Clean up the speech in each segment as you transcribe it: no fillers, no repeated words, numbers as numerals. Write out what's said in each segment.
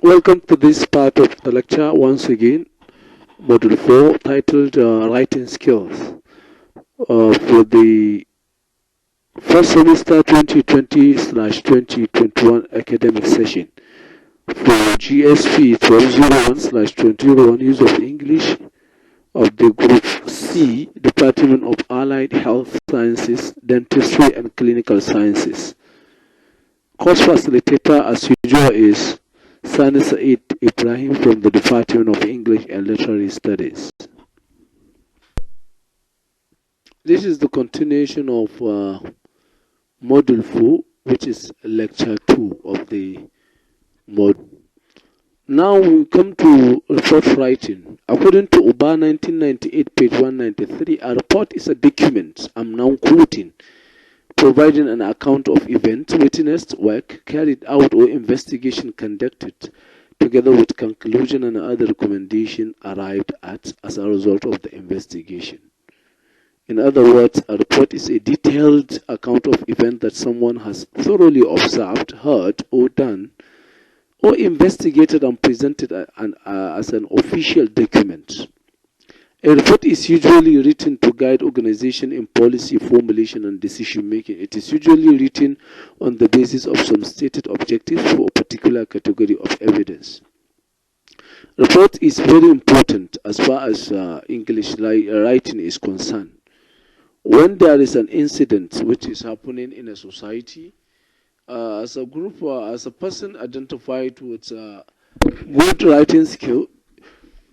Welcome to this part of the lecture once again, Module 4, titled Writing Skills for the first semester 2020/2021 academic session. For GSP 1201/2001, use of English of the Group C, Department of Allied Health Sciences, Dentistry and Clinical Sciences. Course facilitator as usual is Ibrahim from the Department of English and Literary Studies. This is the continuation of Module 4, which is Lecture 2 of the module. Now we come to report writing. According to UBA 1998, page 193, a report is a document, I'm now quoting, providing an account of events, witnessed, work carried out or investigation conducted, together with conclusion and other recommendation arrived at as a result of the investigation. In other words, a report is a detailed account of event that someone has thoroughly observed, heard, or done, or investigated and presented as an official document. A report is usually written to guide organization in policy formulation and decision making. It is usually written on the basis of some stated objectives for a particular category of evidence. Report is very important as far as English writing is concerned. When there is an incident which is happening in a society, as a group or as a person identified with good writing skill,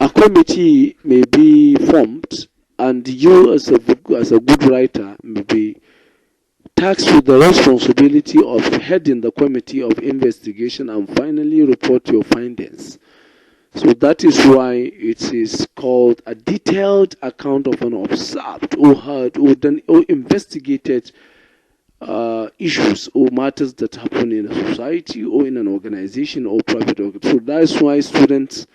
a committee may be formed, and you as a good writer may be tasked with the responsibility of heading the committee of investigation and finally report your findings. So that is why it is called a detailed account of an observed or heard or done or investigated issues or matters that happen in a society or in an organization or private organization. So that's why students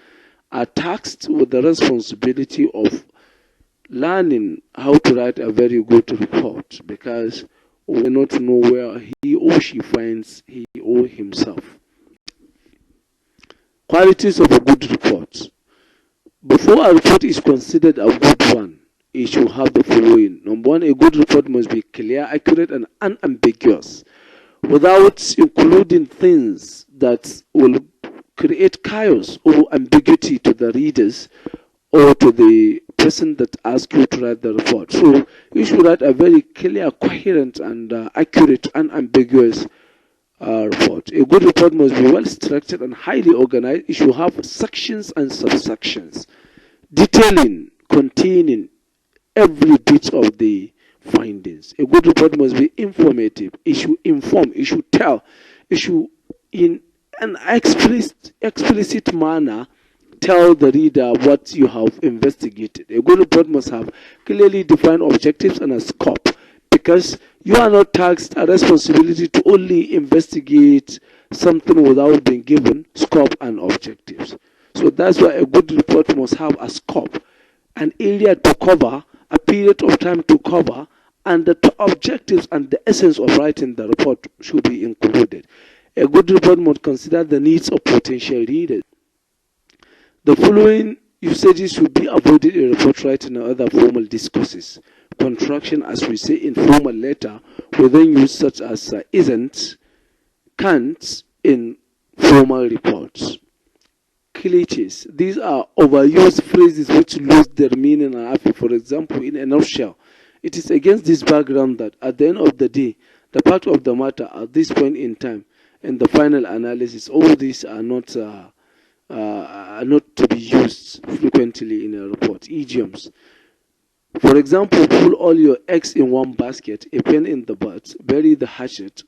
are tasked with the responsibility of learning how to write a very good report, because we will not know where he or she finds he or himself. Qualities of a good report. Before a report is considered a good one, it should have the following. Number one, a good report must be clear, accurate, and unambiguous, without including things that will create chaos or ambiguity to the readers or to the person that asks you to write the report. So you should write a very clear, coherent, and accurate, unambiguous report. A good report must be well structured and highly organized. It should have sections and subsections, detailing, containing every bit of the findings. A good report must be informative. It should inform. It should tell. It should, in an explicit manner, tell the reader what you have investigated. A good report must have clearly defined objectives and a scope, because you are not tasked a responsibility to only investigate something without being given scope and objectives. So that's why a good report must have a scope, an area to cover, a period of time to cover, and the objectives and the essence of writing the report should be included. A good report must consider the needs of potential readers. The following usages should be avoided in report writing and other formal discourses. Contraction, as we say in formal letter, we then use such as isn't, can't in formal reports. Cliches. These are overused phrases which lose their meaning and effect. For example, in a nutshell, it is against this background that at the end of the day, the fact of the matter at this point in time, in the final analysis, all these are not to be used frequently in a report. Idioms. For example, put all your eggs in one basket, a pen in the butt, bury the hatchet,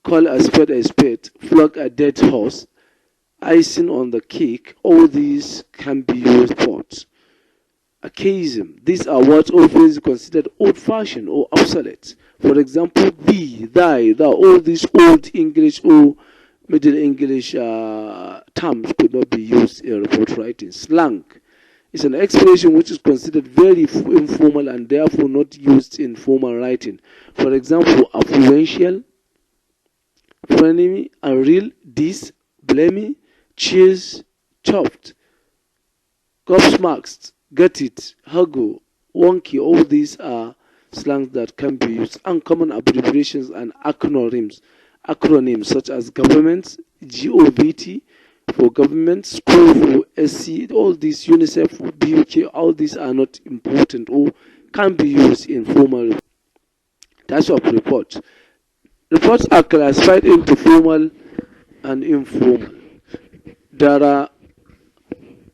call a spade, flog a dead horse, icing on the cake. All these can be used for achaism. These are words or phrases considered old-fashioned or obsolete. For example, thee, thy, thou. All these old English or Middle English terms could not be used in report writing. Slang is an expression which is considered very informal and therefore not used in formal writing. For example, affluential, frenemy, unreal, dis, blamey, cheers, chopped, gobsmacked, get it, huggo, wonky. All these are slangs that can be used. Uncommon abbreviations and acronyms such as government, govt for government, school for sc. All these, UNICEF, BUK, all these are not important or can be used in formal types of reports. Reports are classified into formal and informal. There are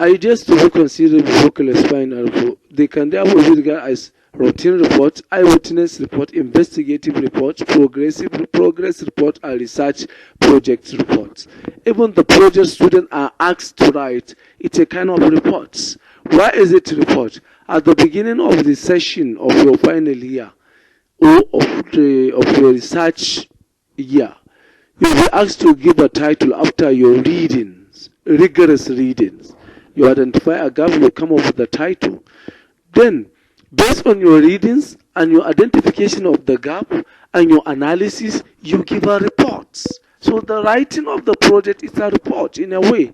ideas to be considered before classifying a report. They can therefore be regarded as routine report, eyewitness report, investigative report, progress report, and research project reports. Even the project students are asked to write, it's a kind of report. Why is it a report? At the beginning of the session of your final year or of your research year, you'll be asked to give a title after your readings, rigorous readings. You identify a gap, you come up with the title. Then, based on your readings and your identification of the gap and your analysis, you give a report. So the writing of the project is a report in a way.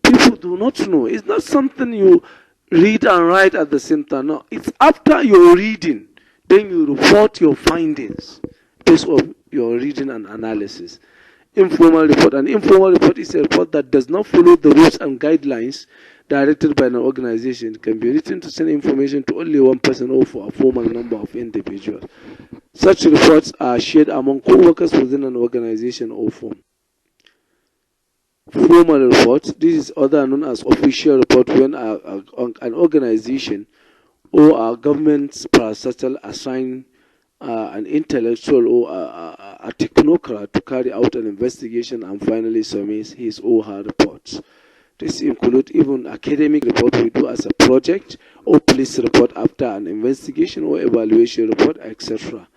People do not know. It's not something you read and write at the same time. No, it's after your reading, then you report your findings based on your reading and analysis. Informal report. An informal report is a report that does not follow the rules and guidelines directed by an organization. It can be written to send information to only one person or for a formal number of individuals. Such reports are shared among co-workers within an organization or firm. Formal reports. This is other known as official report when an organization or a government parastatal assign an intellectual or a technocrat to carry out an investigation and finally submits his or her reports. This includes even academic report we do as a project or police report after an investigation or evaluation report, etc.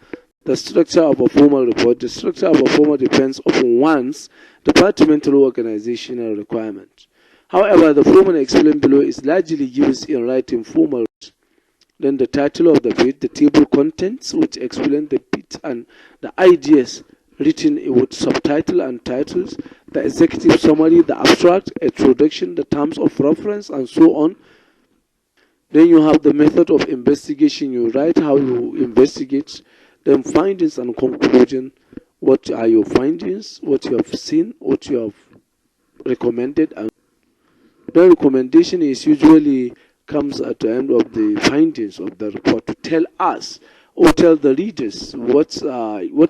The structure of a formal report. The structure of a formal depends upon one's departmental or organizational requirement. However, the formal explained below is largely used in writing formal. Then the title of the page, the table contents, which explain the bit and the ideas written with subtitle and titles, the executive summary, the abstract, introduction, the terms of reference, and so on. Then you have the method of investigation. You write how you investigate, then findings and conclusion. What are your findings, what you have seen, what you have recommended, and the recommendation is usually comes at the end of the findings of the report to tell us or tell the readers what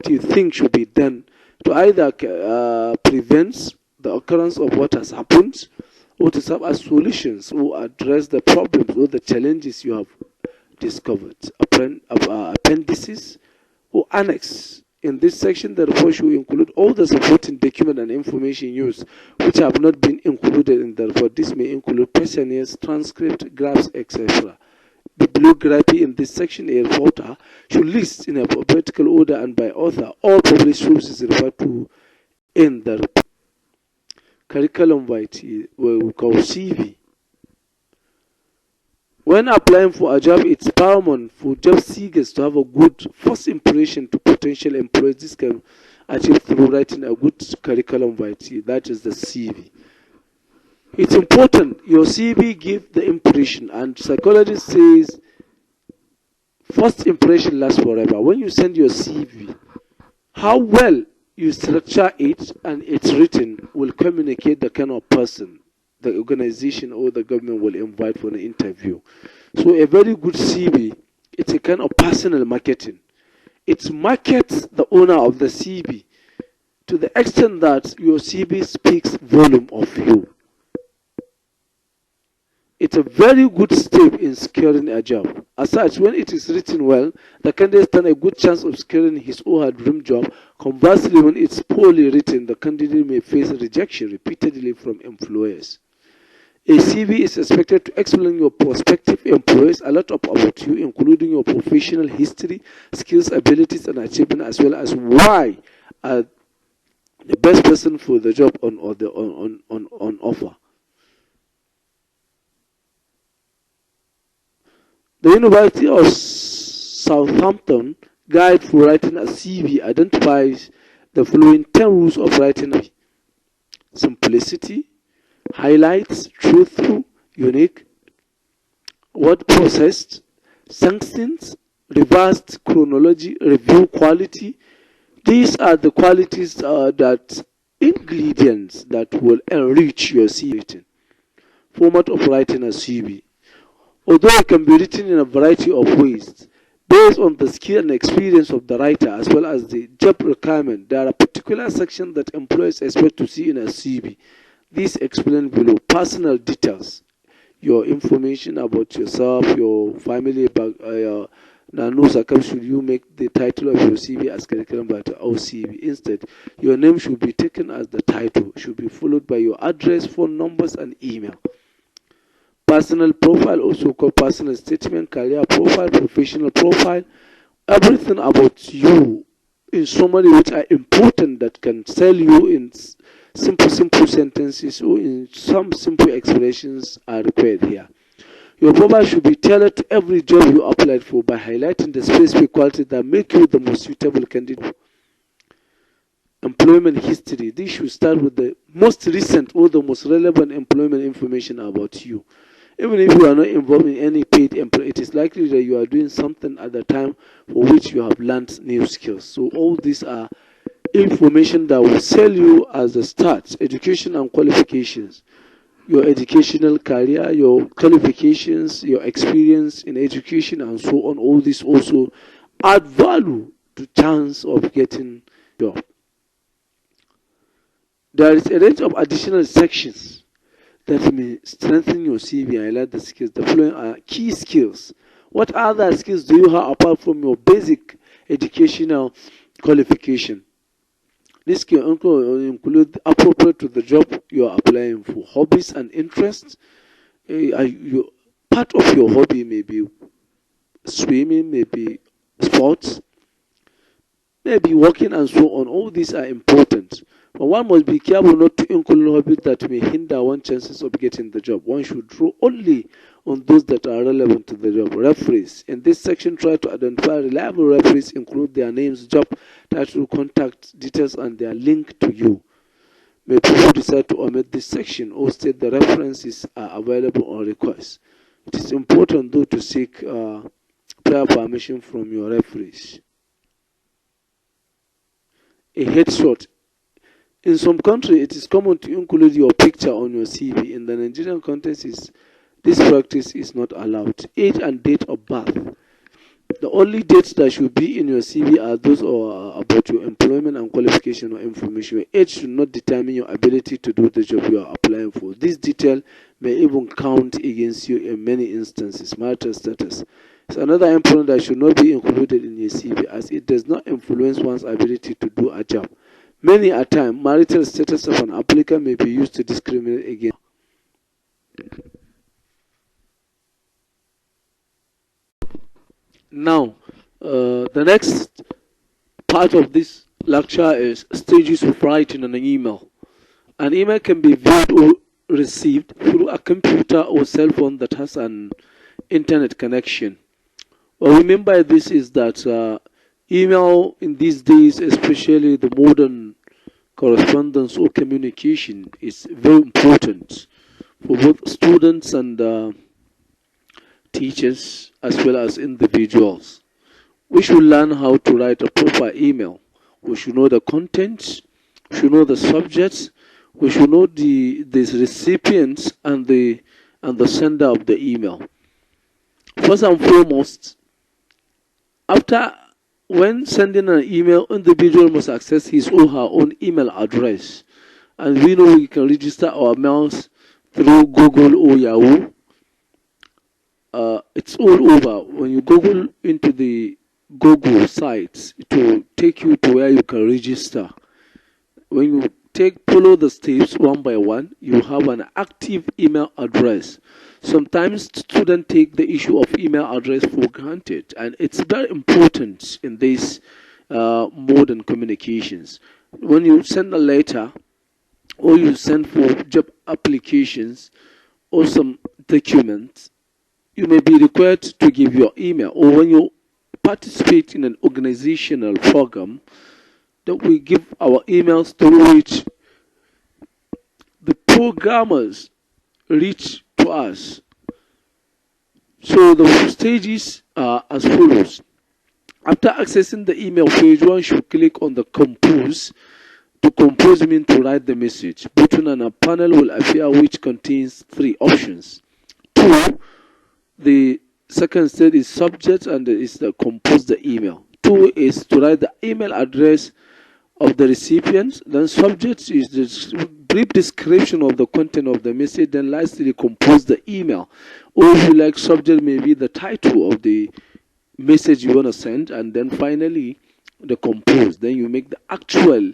you think should be done to either prevent the occurrence of what has happened or to serve as solutions or address the problems or the challenges you have discovered. Appendices or annex. In this section, the report should include all the supporting documents and information used which have not been included in the report. This may include questionnaires, transcript, graphs, etc. Bibliography. In this section, a reporter should list in alphabetical order and by author all published sources referred to in the report. Curriculum vitae, what we call CV. When applying for a job, it's paramount for job seekers to have a good first impression to potential employers. This can achieve through writing a good curriculum vitae, that is the CV. It's important your CV give the impression, and psychology says first impression lasts forever. When you send your CV, how well you structure it and it's written will communicate the kind of person the organization or the government will invite for an interview. So a very good CV, it's a kind of personal marketing. It markets the owner of the CV to the extent that your CV speaks volume of you. It's a very good step in securing a job. As such, when it is written well, the candidate stands a good chance of securing his or her dream job. Conversely, when it's poorly written, the candidate may face rejection repeatedly from employers. A CV is expected to explain your prospective employers a lot about you, including your professional history, skills, abilities, and achievement, as well as why are the best person for the job on offer. The University of Southampton Guide for Writing a CV identifies the following 10 rules of writing: simplicity, highlights, truthful, unique, word processed, succinct, reversed chronology, review quality. These are the qualities ingredients that will enrich your CV. Format of writing a CV. Although it can be written in a variety of ways, based on the skill and experience of the writer as well as the job requirement, there are particular sections that employers expect to see in a CV. These explained below: personal details, your information about yourself, your family, should you make the title of your CV as curriculum Vitae or CV. Instead, your name should be taken as the title, should be followed by your address, phone numbers, and email. Personal profile, also called personal statement, career profile, professional profile, everything about you in summary which are important that can sell you in simple sentences or in some simple expressions are required here. Your profile should be tailored to every job you applied for by highlighting the specific qualities that make you the most suitable candidate. Employment history. This should start with the most recent or the most relevant employment information about you. Even if you are not involved in any paid employment, it is likely that you are doing something at the time for which you have learned new skills. So all these are information that will sell you as a start. Education and qualifications. Your educational career, your qualifications, your experience in education, and so on. All this also add value to chance of getting a job. There is a range of additional sections that may strengthen your CV and highlight the skills. The following are key skills. What other skills do you have apart from your basic educational qualification? This can include appropriate to the job you are applying for. Hobbies and interests. Part of your hobby may be swimming, maybe sports, maybe walking, and so on. All these are important. But one must be careful not to include hobbies that may hinder one's chances of getting the job. One should draw only on those that are relevant to the job. Referees. In this section, try to identify reliable referees, include their names, job title, contact details, and their link to you. May people decide to omit this section or state the references are available on request. It is important, though, to seek prior permission from your referees. A headshot. In some countries, it is common to include your picture on your CV. In the Nigerian context, this practice is not allowed. Age and date of birth. The only dates that should be in your CV are those about your employment and qualification or information. Your age should not determine your ability to do the job you are applying for. This detail may even count against you in many instances. Marital status is another important that should not be included in your CV, as it does not influence one's ability to do a job. Many a time, marital status of an applicant may be used to discriminate against. Now, the next part of this lecture is stages of writing an email. An email can be viewed or received through a computer or cell phone that has an internet connection. What we mean by this is that email in these days, especially the modern correspondence or communication, is very important for both students and teachers as well as individuals. We should learn how to write a proper email. We should know the contents, we should know the subjects, we should know the recipients and the sender of the email. First and foremost, when sending an email, individual must access his or her own email address. And we know we can register our mails through Google or Yahoo. It's all over. When you Google into the Google sites, it will take you to where you can register. When you follow the steps one by one, you have an active email address. Sometimes students take the issue of email address for granted, and it's very important in these modern communications. When you send a letter or you send for job applications or some documents, you may be required to give your email. Or when you participate in an organizational program, that we give our emails through which the programmers reach to us. So the stages are as follows. After accessing the email page, one should click on the compose. To compose means to write the message button, and a panel will appear which contains 3 options. 2. The second stage is subject and is the compose the email. 2 is to write the email address of the recipient. Then subject is the brief description of the content of the message. Then lastly, compose the email. Or if you like, subject may be the title of the message you want to send, and then finally the compose. Then you make the actual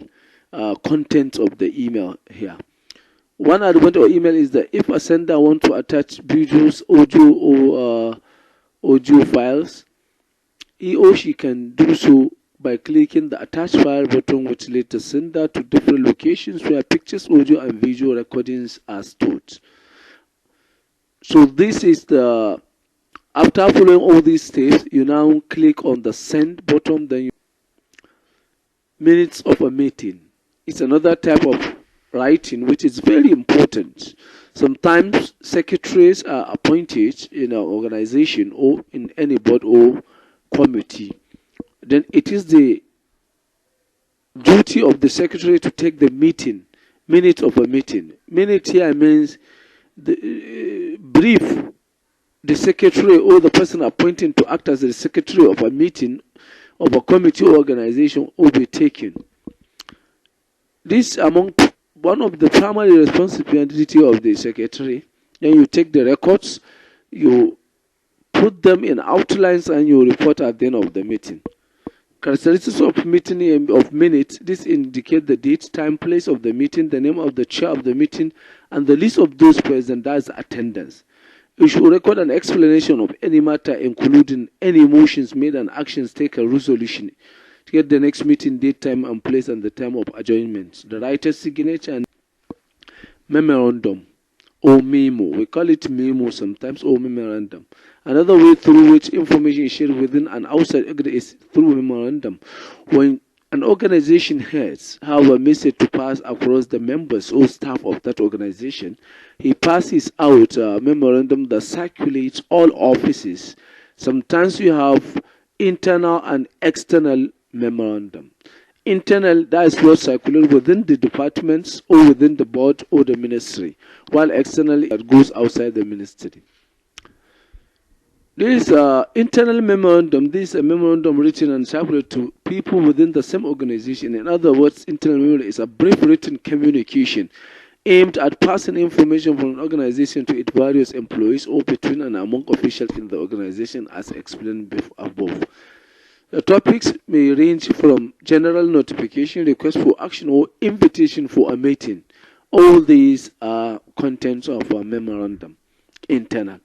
content of the email here. One advantage of email is that if a sender wants to attach videos, audio, or audio files, he or she can do so by clicking the attach file button, which leads the sender to different locations where pictures, audio, and video recordings are stored. So this is the, after following all these steps, you now click on the send button. Then minutes of a meeting. It's another type of writing which is very important. Sometimes secretaries are appointed in an organization or in any board or committee. Then it is the duty of the secretary to take the minutes of a meeting. Minute here means the brief the secretary or the person appointed to act as the secretary of a meeting of a committee or organization will be taken. This among one of the primary responsibility of the secretary. Then you take the records, you put them in outlines, and you report at the end of the meeting. Characteristics of meeting of minutes. This indicate the date, time, place of the meeting, the name of the chair of the meeting, and the list of those present, that's attendance. You should record an explanation of any matter, including any motions made and actions taken, resolution. To get the next meeting date, time, and place, and the time of adjournment. The writer's signature and memorandum or memo. We call it memo sometimes, or memorandum. Another way through which information is shared within and outside is through memorandum. When an organization heads have a message to pass across the members or staff of that organization, he passes out a memorandum that circulates all offices. Sometimes you have internal and external memorandum. Internal, that is what circulates within the departments or within the board or the ministry, while externally it goes outside the ministry. This internal memorandum, this is a memorandum written and circulated to people within the same organization. In other words, internal memorandum is a brief written communication aimed at passing information from an organization to its various employees or between and among officials in the organization, as explained above. The topics may range from general notification, request for action, or invitation for a meeting. All these are contents of a memorandum, internal.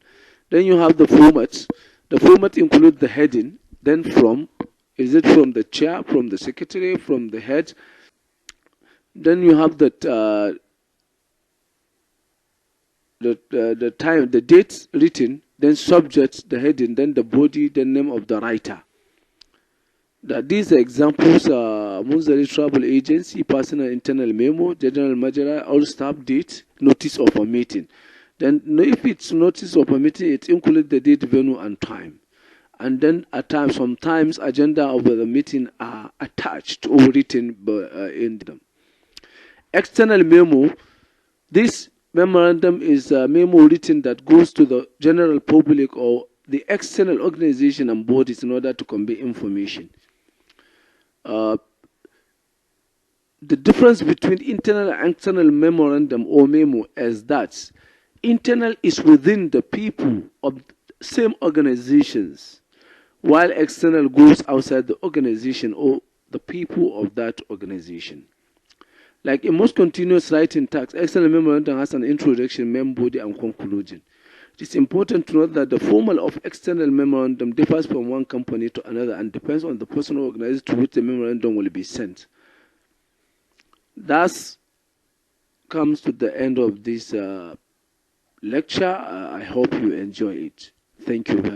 Then you have the formats. The format includes the heading, then from, is it from the chair, from the secretary, from the head. Then you have the time, the dates written, then subject, the heading, then the body, the name of the writer. These examples are Munzali Travel Agency, personal internal memo, general manager, all staff date, notice of a meeting. Then if it's notice of a meeting, it includes the date, venue, and time. And then at times, sometimes agenda of the meeting are attached or written in them. External memo. This memorandum is a memo written that goes to the general public or the external organization and bodies in order to convey information. The difference between internal and external memorandum or memo is that internal is within the people of same organizations, while external goes outside the organization or the people of that organization. Like in most continuous writing tasks, external memorandum has an introduction, main body, and conclusion. It is important to note that the format of external memorandum differs from one company to another and depends on the person or organization to which the memorandum will be sent. Thus comes to the end of this lecture. I hope you enjoy it. Thank you very much.